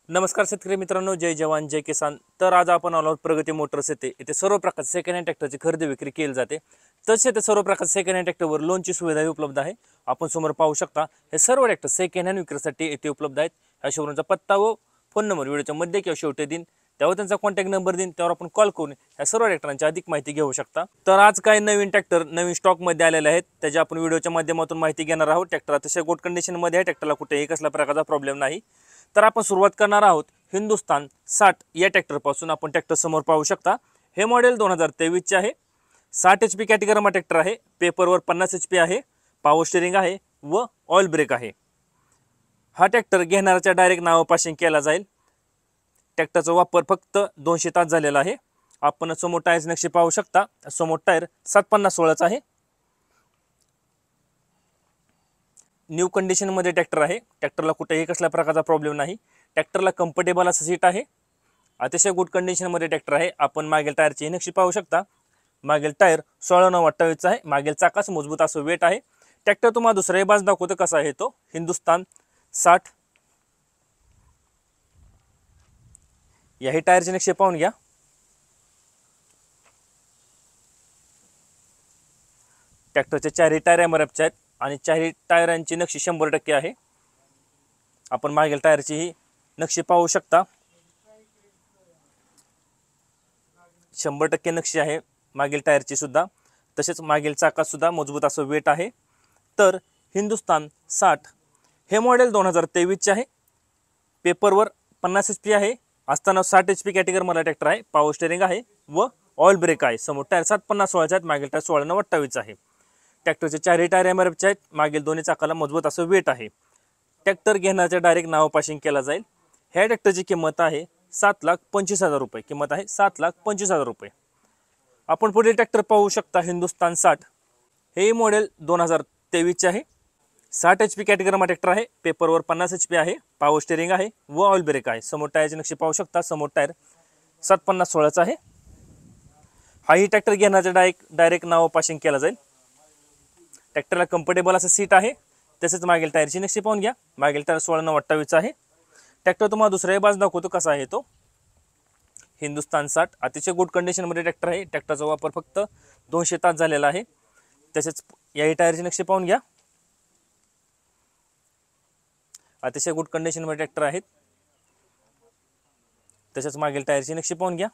नमस्कार शेतकरी मित्रांनो, जय जवान जय किसान. तर आज आपण आलो आहोत प्रगती मोटर्स येथे सर्व प्रकारचे सेकंड हँड ट्रॅक्टरची खरेदी विक्री केली जाते. तसेच येथे सर्व प्रकारचे सेकंड हँड ट्रॅक्टरवर लोनची सुविधाही उपलब्ध आहे. आपण समोर पाहू शकता हे सर्व ट्रॅक्टर सेकंड हँड विक्रीसाठी येथे उपलब्ध आहेत. ह्या शोरूमचा पत्ता व फोन नंबर व्हिडिओच्या मध्ये किंवा शेवटी देईन, त्यावर त्यांचा कॉन्टॅक्ट नंबर देईन, त्यावर आपण कॉल करून ह्या सर्व ट्रॅक्टरांची अधिक माहिती घेऊ शकता. तर आज काय नवीन ट्रॅक्टर नवीन स्टॉकमध्ये आलेले आहेत त्याची आपण व्हिडिओच्या माध्यमातून माहिती घेणार आहोत. ट्रॅक्टर अतिशय गुड कंडिशनमध्ये आहे, ट्रॅक्टरला कुठेही कसल्या प्रकारचा प्रॉब्लेम नाही. तर आपण सुरुवात करणार आहोत हिंदुस्तान 60 या ट्रॅक्टरपासून. आपण ट्रॅक्टर समोर पाहू शकता. हे मॉडेल 2023 चे आहे. 60 HP कॅटेगरीमा ट्रॅक्टर आहे. पेपरवर 50 HP आहे. पॉवर स्टीअरिंग आहे व ऑइल ब्रेक आहे. हा ट्रॅक्टर घेणाऱ्याच्या डायरेक्ट नावापासून केला जाईल. ट्रॅक्टरचा वापर फक्त 200 तास झालेला आहे. आपण समोर टायर नक्षी पाहू शकता. समोर टायर 750/16 आहे. न्यू कंडिशन मध्ये ट्रॅक्टर आहे. ट्रॅक्टरला कुठेही कसल्या प्रकारचा प्रॉब्लेम नाही. ट्रॅक्टरला कम्फर्टेबल असं सीट आहे. अतिशय गुड कंडिशन मध्ये ट्रॅक्टर आहे. आपण मागील टायरची नक्षी पाहू शकता. मागील टायर 16/9/28 आहे. मागील चाकास मजबूत असं वेट आहे. ट्रॅक्टर तुम्हाला दुसऱ्या बाजू दाखवतो कसा आहे तो. हिंदुस्तान 60 याही टायरची नक्षी पाहून घ्या. ट्रॅक्टरचे चारही टायर एमआरएफचे आहेत आणि चारही टायरांची नक्षी 100% आहे. आपण मागील टायरची ही नक्षी पाहू शकता. 100% नक्षी आहे मागील टायरची सुद्धा. तसेच मागील चाकात सुद्धा मजबूत असं वेट आहे. तर हिंदुस्तान 60 हे मॉडेल 2023 चे आहे. पेपरवर 50 HP आहे. असताना 60 HP कॅटेगरी मला ट्रॅक्टर आहे. पॉवर स्टीअरिंग आहे व ऑइल ब्रेक आहे. समोर टायर 750/16 आहेत. मागील टायर 16/9/28 आहे. ट्रॅक्टरचे चारही टायर एमआरएफचे आहेत. मागील दोन्ही चाकाला मजबूत असं वेट आहे. ट्रॅक्टर घेण्याच्या डायरेक्ट नावापासून केला जाईल. ह्या ट्रॅक्टरची किंमत आहे 7,25,000 रुपये. किंमत आहे 7,25,000 रुपये. आपण पुढील ट्रॅक्टर पाहू शकता. हिंदुस्तान 60 हे मॉडेल 2023 चे आहे. 60 HP कॅटेगरीमा ट्रॅक्टर आहे. पेपरवर 50 HP आहे. पॉवर स्टीअरिंग आहे व ऑइल ब्रेक आहे. समोर टायरची नक्षी पाहू शकता. समोर टायर 750/16 आहे. हाही ट्रॅक्टर घेण्याच्या डायरेक्ट नावापासून केला जाईल. ट्रॅक्टरला कम्फर्टेबल असं सीट आहे. तसेच मागील टायरची नक्षी पाहून घ्या. मागील टायर 16/9/28 आहे. ट्रॅक्टर तुम्हाला दुसऱ्या बाजू दाखवतो कसा आहे तो. हिंदुस्तान 60 अतिशय गुड कंडिशनमध्ये ट्रॅक्टर आहे. ट्रॅक्टरचा वापर फक्त 200 तास झालेला आहे. तसेच याही टायरची नक्षी पाहून घ्या. अतिशय गुड कंडिशनमध्ये ट्रॅक्टर आहेत. तसेच मागील टायरची नक्षी पाहून घ्या.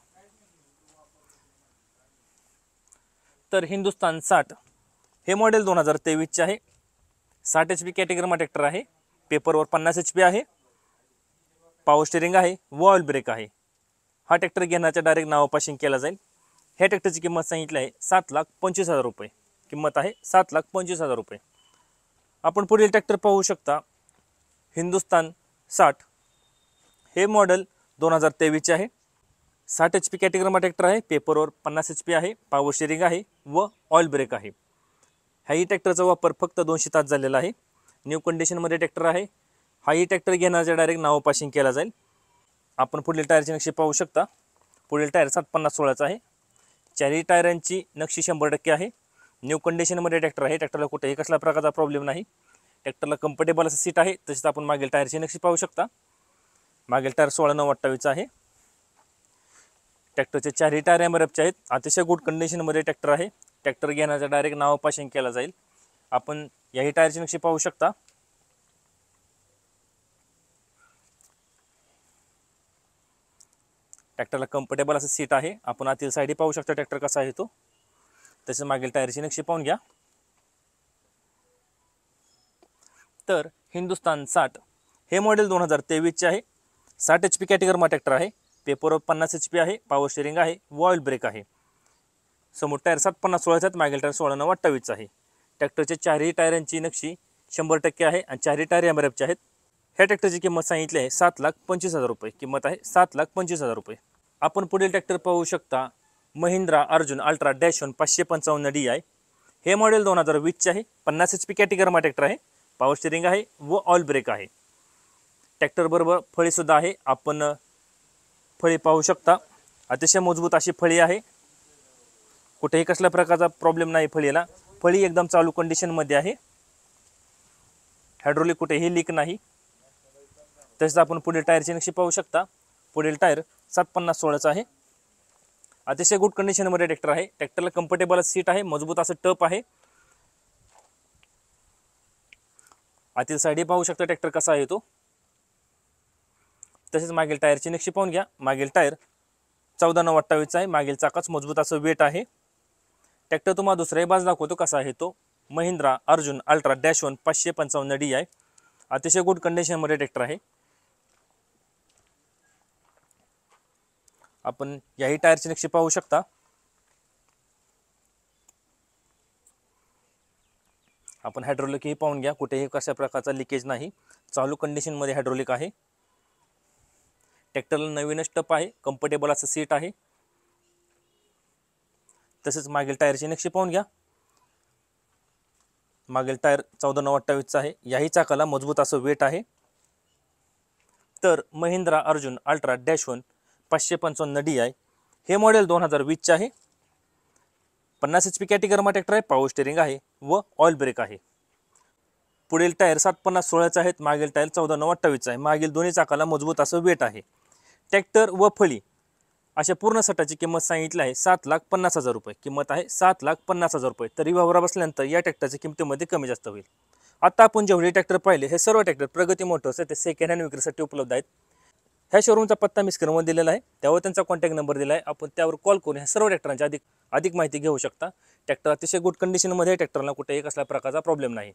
तर हिंदुस्तान 60 हे मॉडेल 2023 चे आहे. 60 HP कॅटेगरीमा ट्रॅक्टर आहे. पेपरवर 50 HP आहे. पॉवर स्टीअरिंग आहे व ऑइल ब्रेक आहे. हा ट्रॅक्टर घेण्याच्या डायरेक्ट नावापासून केला जाईल. ह्या ट्रॅक्टरची किंमत सांगितली आहे 7,25,000 रुपये. किंमत आहे 7,25,000 रुपये. आपण पुढील ट्रॅक्टर पाहू शकता. हिंदुस्तान 60 हे मॉडेल 2023 चे आहे. 60 HP कॅटेगरीमा ट्रॅक्टर आहे. पेपरवर 50 HP आहे. पॉवर स्टीअरिंग आहे व ऑइल ब्रेक आहे. हाही ट्रॅक्टरचा वापर फक्त 200 तास झालेला आहे. न्यू कंडिशनमध्ये ट्रॅक्टर आहे. हाही ट्रॅक्टर घेण्याच्या डायरेक्ट नावापासून केला जाईल. आपण पुढील टायरची नक्षी पाहू शकता. पुढील टायर 750/16 आहे. चारही टायरांची नक्षी 100% आहे. न्यू कंडिशनमध्ये ट्रॅक्टर आहे. ट्रॅक्टरला कुठेही कसल्या प्रकारचा प्रॉब्लेम नाही. ट्रॅक्टरला कम्फर्टेबल असं सीट आहे. तसेच आपण मागील टायरची नक्षी पाहू शकता. मागील टायर 16/9/28 आहे. ट्रॅक्टरचे चारही टायर एमआरएफचे आहेत. अतिशय गुड कंडिशनमध्ये ट्रॅक्टर आहे. ट्रॅक्टर घेण्याच्या डायरेक्ट नावापासून केला जाईल. आपण याही टायरची नक्षी पाहू शकता. ट्रॅक्टरला कम्फर्टेबल असं सीट आहे. आपण आतील साईडही पाहू शकता ट्रॅक्टर कसा आहे तो. तसेच मागील टायरची नक्षी पाहून घ्या. तर हिंदुस्तान 60 हे मॉडेल 2023 चे आहे. 60 HP कॅटेगरीमा ट्रॅक्टर आहे. पेपरवर 50 HP आहे. पॉवर स्टीअरिंग आहे व ऑइल ब्रेक आहे. समोर टायर 750/16 आहेत. मागील टायर 16/9/28 आहे. ट्रॅक्टरचे चारही टायरांची नक्षी 100% आहे आणि चारही टायर एमआरएफचे आहेत. ह्या ट्रॅक्टरची किंमत सांगितली आहे 7,25,000 रुपये. किंमत आहे 7,25,000 रुपये. आपण पुढील ट्रॅक्टर पाहू शकता. महिंद्रा अर्जुन अल्ट्रा -1 555 DI हे मॉडेल 2020 चे आहे. 50 HP कॅटेगरीमा ट्रॅक्टर आहे. पॉवर स्टीअरिंग आहे व ऑइल ब्रेक आहे. ट्रॅक्टर बरोबर फळीसुद्धा आहे. आपण फळी पाहू शकता. अतिशय मजबूत अशी फळी आहे. कुठेही कसल्या प्रकारचा प्रॉब्लेम नाही फळीला. फळी एकदम चालू कंडिशनमध्ये आहे. हायड्रोलिक कुठेही लीक नाही. तसेच आपण पुढील टायरची नक्षी पाहू शकता. पुढील टायर 750/16चा आहे. अतिशय गुड कंडिशनमध्ये ट्रॅक्टर आहे. ट्रॅक्टरला कम्फर्टेबल सीट आहे, मजबूत असं टप आहे. आतील साईडही पाहू शकता ट्रॅक्टर कसा आहे तो. तसेच मागील टायरची नक्षी पाहून घ्या. मागील टायर 14/9/28चा आहे. मागील चाकाच मजबूत असं वेट आहे. ट्रॅक्टर तुम्हाला दुसऱ्याही बाजू दाखवतो कसा आहे तो. Mahindra Arjun ultra -1 555 DI. अतिशय गुड कंडिशनमध्ये ट्रॅक्टर आहे. आपण याही टायरची नक्षी पाहू शकता. आपण हायड्रोलिकही पाहून घ्या, कुठेही कशा प्रकारचा लिकेज नाही. चालू कंडिशनमध्ये हायड्रोलिक आहे. ट्रॅक्टरला नवीनच टप आहे, कम्फर्टेबल असं सीट आहे. तसेच मागील टायरची नक्षी पाहून घ्या. मागील टायर 14/9/28चा आहे. याही चाकाला मजबूत असं वेट आहे. तर महिंद्रा अर्जुन अल्ट्रा -1 555 DI हे मॉडेल 2020चे आहे. 50 HP कॅटेगरीमा ट्रॅक्टर आहे. पॉवर स्टेरिंग आहे व ऑइल ब्रेक आहे. पुढील टायर 750/16चे आहेत. मागील टायर 14/9/28चा आहे. मागील दोन्ही चाकाला मजबूत असं वेट आहे. ट्रॅक्टर व फळी अशा पूर्ण सेटाची किंमत सांगितली आहे 7,50,000 रुपये. किंमत आहे 7,50,000 रुपये. तरी व्यवहार बसल्यानंतर या ट्रॅक्टरच्या किमतीमध्ये कमी जास्त होईल. आता आपण जेवढे ट्रॅक्टर पाहिले हे सर्व ट्रॅक्टर प्रगती मोटर्स ते सेकंड हँड विक्रीसाठी उपलब्ध आहेत. ह्या शोरूमचा पत्ता मी स्क्रीनवर दिलेला आहे, त्यावर त्यांचा कॉन्टॅक्ट नंबर दिला आहे. आपण त्यावर कॉल करून ह्या सर्व ट्रॅक्टरांची अधिक माहिती घेऊ शकता. ट्रॅक्टर अतिशय गुड कंडिशनमध्ये, ट्रॅक्टरला कुठेही कसल्या प्रकारचा प्रॉब्लेम नाही.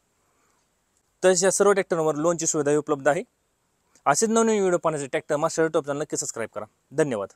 तसेच या सर्व ट्रॅक्टरवर लोनची सुविधा उपलब्ध आहे. असेच नवीन व्हिडिओ पाहण्यासाठी ट्रॅक्टर मास्टर यूट्यूब चॅनल नक्की सबस्क्राईब करा. धन्यवाद.